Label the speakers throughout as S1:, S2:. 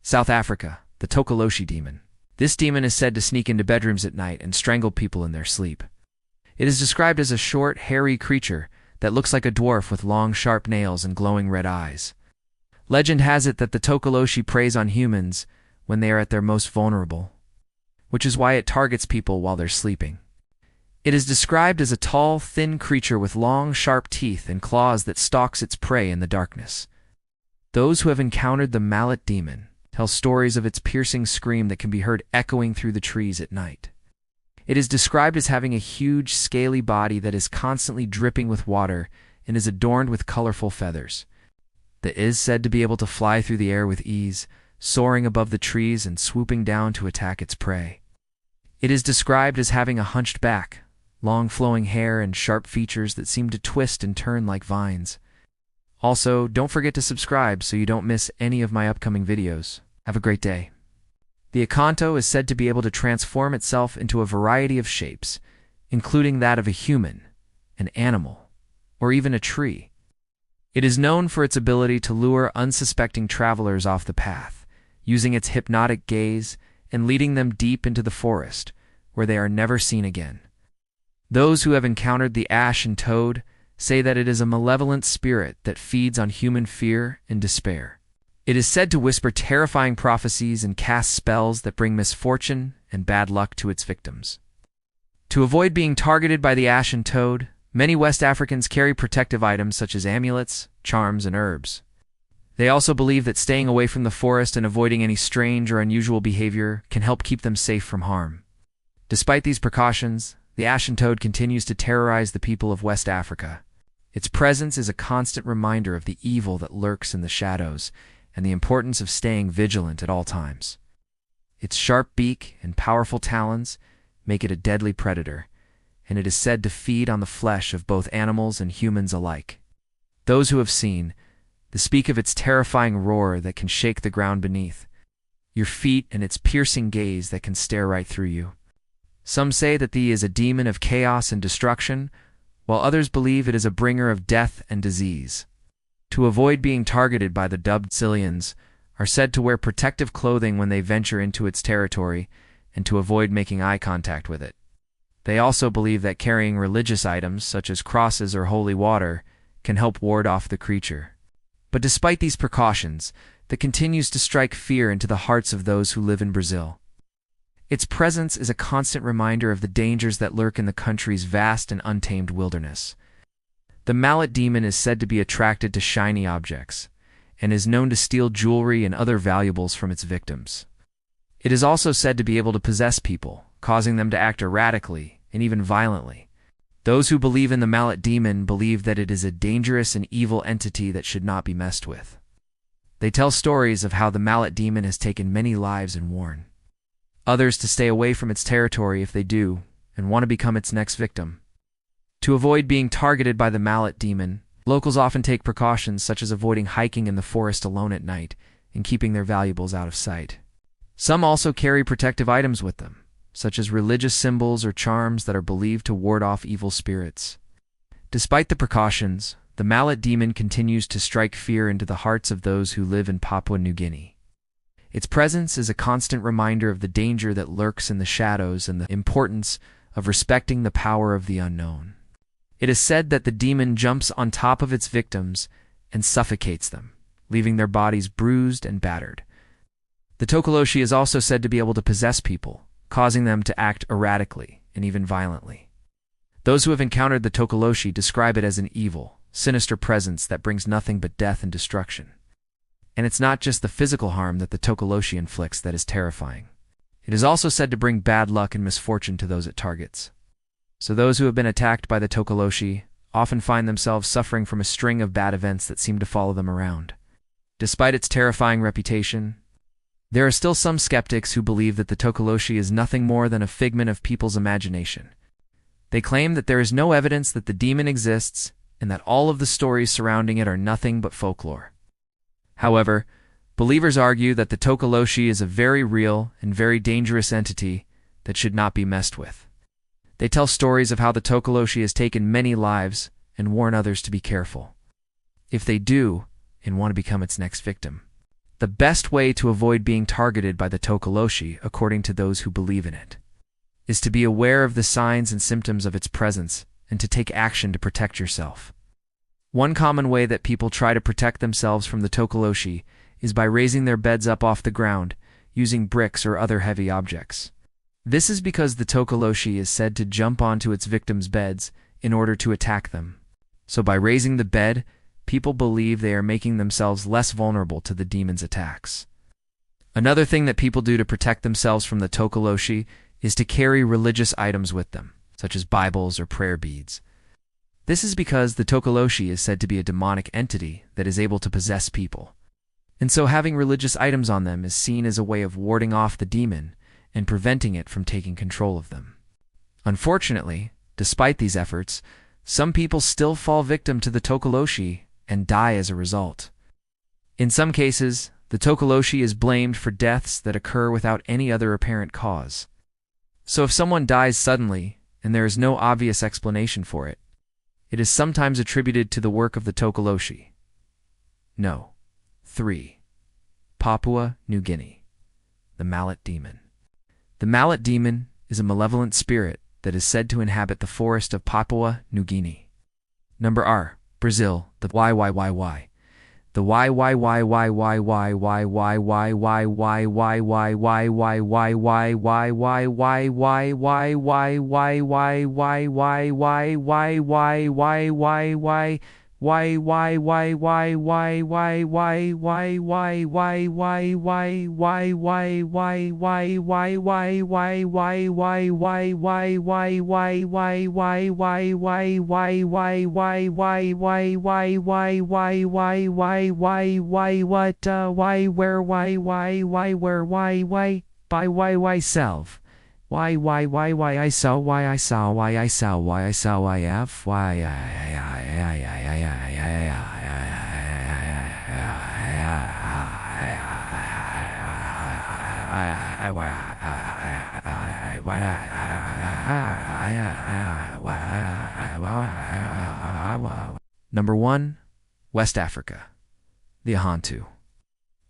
S1: South Africa, the Tokoloshe demon. This demon is said to sneak into bedrooms at night and strangle people in their sleep. It is described as a short, hairy creature that looks like a dwarf with long, sharp nails and glowing red eyes. Legend has it that the Tokoloshe preys on humans when they are at their most vulnerable, which is why it targets people while they're sleeping. It is described as a tall, thin creature with long, sharp teeth and claws that stalks its prey in the darkness. Those who have encountered the mallet demon tell stories of its piercing scream that can be heard echoing through the trees at night. It is described as having a huge, scaly body that is constantly dripping with water and is adorned with colorful feathers. It is said to be able to fly through the air with ease, soaring above the trees and swooping down to attack its prey. It is described as having a hunched back, long flowing hair, and sharp features that seem to twist and turn like vines. Also, don't forget to subscribe so you don't miss any of my upcoming videos. Have a great day. The Akanto is said to be able to transform itself into a variety of shapes, including that of a human, an animal, or even a tree. It is known for its ability to lure unsuspecting travelers off the path, using its hypnotic gaze and leading them deep into the forest, where they are never seen again. Those who have encountered the ashen toad say that it is a malevolent spirit that feeds on human fear and despair. It is said to whisper terrifying prophecies and cast spells that bring misfortune and bad luck to its victims. To avoid being targeted by the ashen toad, many West Africans carry protective items such as amulets, charms, and herbs. They also believe that staying away from the forest and avoiding any strange or unusual behavior can help keep them safe from harm. Despite these precautions, the ashen toad continues to terrorize the people of West Africa. Its presence is a constant reminder of the evil that lurks in the shadows and the importance of staying vigilant at all times. Its sharp beak and powerful talons make it a deadly predator, and it is said to feed on the flesh of both animals and humans alike. Those who have seen speak of its terrifying roar that can shake the ground beneath your feet and its piercing gaze that can stare right through you. Some say that the is a demon of chaos and destruction, while others believe it is a bringer of death and disease. To avoid being targeted by the dubbed Silians, are said to wear protective clothing when they venture into its territory and to avoid making eye contact with it. They also believe that carrying religious items, such as crosses or holy water, can help ward off the creature. But despite these precautions, it continues to strike fear into the hearts of those who live in Brazil. Its presence is a constant reminder of the dangers that lurk in the country's vast and untamed wilderness. The mallet demon is said to be attracted to shiny objects, and is known to steal jewelry and other valuables from its victims. It is also said to be able to possess people, causing them to act erratically and even violently. Those who believe in the mallet demon believe that it is a dangerous and evil entity that should not be messed with. They tell stories of how the mallet demon has taken many lives and warn others to stay away from its territory if they do and want to become its next victim. To avoid being targeted by the mallet demon, locals often take precautions such as avoiding hiking in the forest alone at night and keeping their valuables out of sight. Some also carry protective items with them, such as religious symbols or charms that are believed to ward off evil spirits. Despite the precautions, the mallet demon continues to strike fear into the hearts of those who live in Papua New Guinea. Its presence is a constant reminder of the danger that lurks in the shadows and the importance of respecting the power of the unknown. It is said that the demon jumps on top of its victims and suffocates them, leaving their bodies bruised and battered. The Tokoloshe is also said to be able to possess people, causing them to act erratically and even violently. Those who have encountered the Tokoloshe describe it as an evil, sinister presence that brings nothing but death and destruction. And it's not just the physical harm that the Tokoloshe inflicts that is terrifying. It is also said to bring bad luck and misfortune to those it targets. So those who have been attacked by the Tokoloshe often find themselves suffering from a string of bad events that seem to follow them around. Despite its terrifying reputation, there are still some skeptics who believe that the Tokoloshe is nothing more than a figment of people's imagination. They claim that there is no evidence that the demon exists and that all of the stories surrounding it are nothing but folklore. However, believers argue that the Tokoloshe is a very real and very dangerous entity that should not be messed with. They tell stories of how the Tokoloshe has taken many lives and warn others to be careful if they do and want to become its next victim. The best way to avoid being targeted by the Tokoloshe, according to those who believe in it, is to be aware of the signs and symptoms of its presence and to take action to protect yourself. One common way that people try to protect themselves from the Tokoloshe is by raising their beds up off the ground, using bricks or other heavy objects. This is because the Tokoloshe is said to jump onto its victims' beds in order to attack them. So by raising the bed, people believe they are making themselves less vulnerable to the demon's attacks. Another thing that people do to protect themselves from the Tokoloshe is to carry religious items with them, such as Bibles or prayer beads. This is because the Tokoloshe is said to be a demonic entity that is able to possess people. And so having religious items on them is seen as a way of warding off the demon and preventing it from taking control of them. Unfortunately, despite these efforts, some people still fall victim to the Tokoloshe and die as a result. In some cases, the Tokoloshe is blamed for deaths that occur without any other apparent cause. So if someone dies suddenly and there is no obvious explanation for it, it is sometimes attributed to the work of the Tokoloshe. No. 3. Papua New Guinea. The Mallet Demon. The Mallet Demon is a malevolent spirit that is said to inhabit the forest of Papua New Guinea. Number R. Brazil. The YYYY. The self. I saw I have Number 1. West Africa. The Ahantu.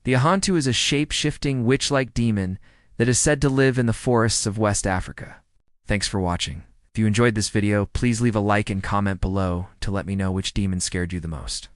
S1: The Ahantu is a shape-shifting, witch-like demon that is said to live in the forests of West Africa. Thanks for watching. If you enjoyed this video, please leave a like and comment below to let me know which demon scared you the most.